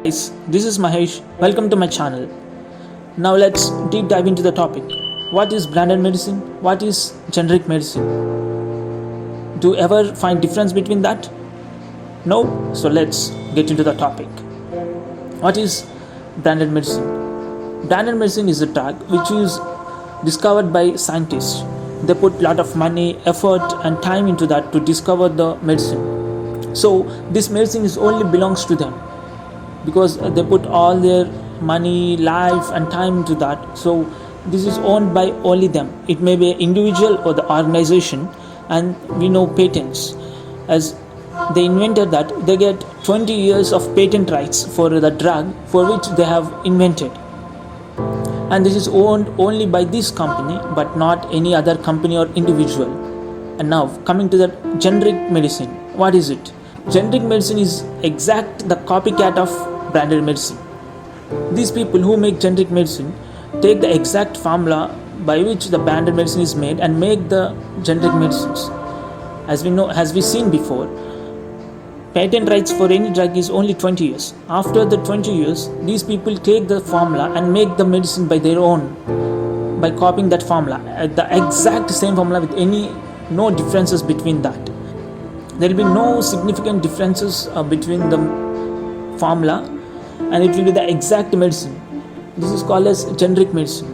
Guys, this is Mahesh. Welcome to my channel. Now let's deep dive into the topic. What is branded medicine? What is generic medicine? Do you ever find difference between that? No? So let's get into the topic. What is branded medicine? Branded medicine is a drug which is discovered by scientists. They put lot of money, effort and time into that to discover the medicine. So this medicine is only belongs to them because they put all their money, life and time into that. So this is owned by only them. It may be an individual or the organization, and we know patents. As they invented that, they get 20 years of patent rights for the drug for which they have invented, and this is owned only by this company but not any other company or individual. And now coming to the generic medicine, what is it? Generic medicine is exact the copycat of branded medicine. These people who make generic medicine take the exact formula by which the branded medicine is made and make the generic medicines. As we know, as we seen before, patent rights for any drug is only 20 years. After the 20 years, these people take the formula and make the medicine by their own, by copying that formula, the exact same formula with no differences between that. There will be no significant differences between the formula, and it will be the exact medicine. This is called as generic medicine.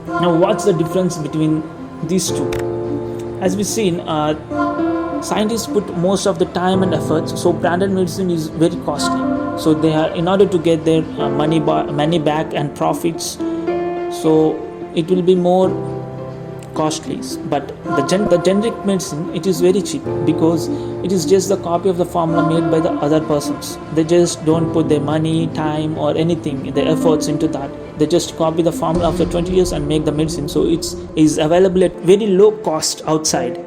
Now what's the difference between these two? As we've seen, scientists put most of the time and efforts, so branded medicine is very costly. So they are, in order to get their money back and profits, so it will be more costly. But the generic medicine, it is very cheap because it is just the copy of the formula made by the other persons. They just don't put their money, time or anything, their efforts into that. They just copy the formula after 20 years and make the medicine. So it is available at very low cost outside.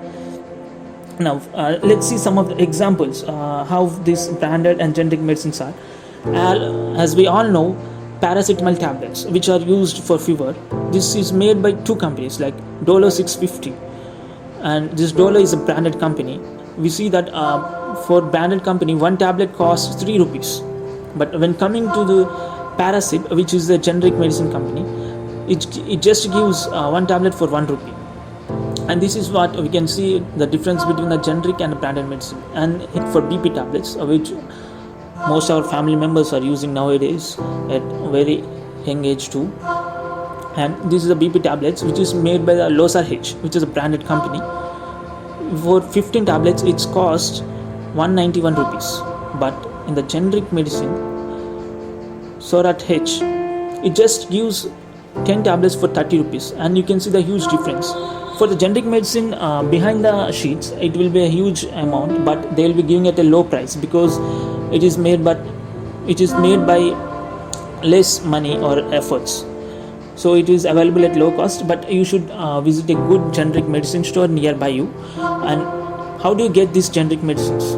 Now let's see some of the examples how these branded and generic medicines are. As we all know, paracetamol tablets which are used for fever, this is made by two companies like Dolo 650, and this Dolo is a branded company. We see that for branded company, one tablet costs 3 rupees, but when coming to the Paracet, which is the generic medicine company, it just gives one tablet for 1 rupee. And this is what we can see the difference between the generic and the branded medicine. And for BP tablets, which most of our family members are using nowadays at very young age too, and this is the BP tablets which is made by the Losar H, which is a branded company. For 15 tablets it's cost 191 rupees, but in the generic medicine Sorat H, it just gives 10 tablets for 30 rupees, and you can see the huge difference. For the generic medicine, behind the sheets it will be a huge amount, but they will be giving at a low price because it is made by less money or efforts. So it is available at low cost, but you should visit a good generic medicine store nearby you. And how do you get these generic medicines?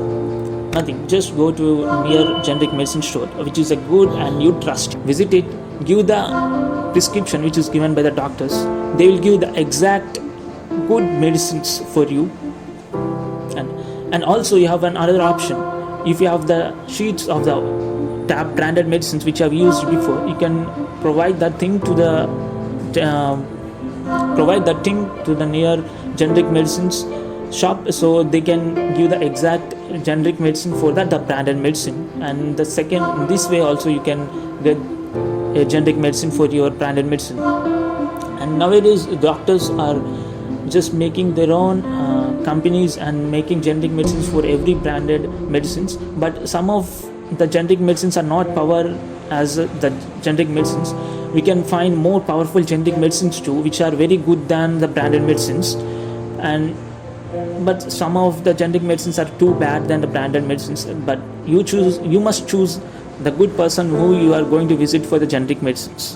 Nothing, just go to a near generic medicine store which is a good and you trust. Visit it, give the prescription which is given by the doctors. They will give the exact good medicines for you. And also you have another option. If you have the sheets of the branded medicines which you have used before, you can provide that thing to the near generic medicines shop, so they can give the exact generic medicine for the branded medicine. And the second, this way also you can get a generic medicine for your branded medicine. And nowadays doctors are just making their own companies and making generic medicines for every branded medicines, but some of the generic medicines are not power as the generic medicines. We can find more powerful generic medicines too, which are very good than the branded medicines. But some of the generic medicines are too bad than the branded medicines. But you must choose the good person who you are going to visit for the generic medicines.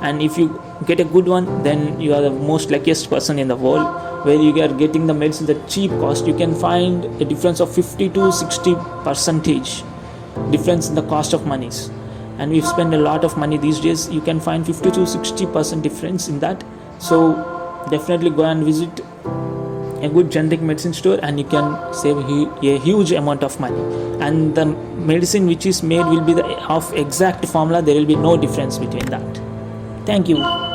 And if you get a good one, then you are the most luckiest person in the world, where you are getting the medicines at cheap cost. You can find a difference of 50 to 60% difference in the cost of monies, and we spend a lot of money these days. You can find 50 to 60% difference in that. So definitely go and visit a good generic medicine store and you can save a huge amount of money, and the medicine which is made will be of exact formula. There will be no difference between that. Thank you.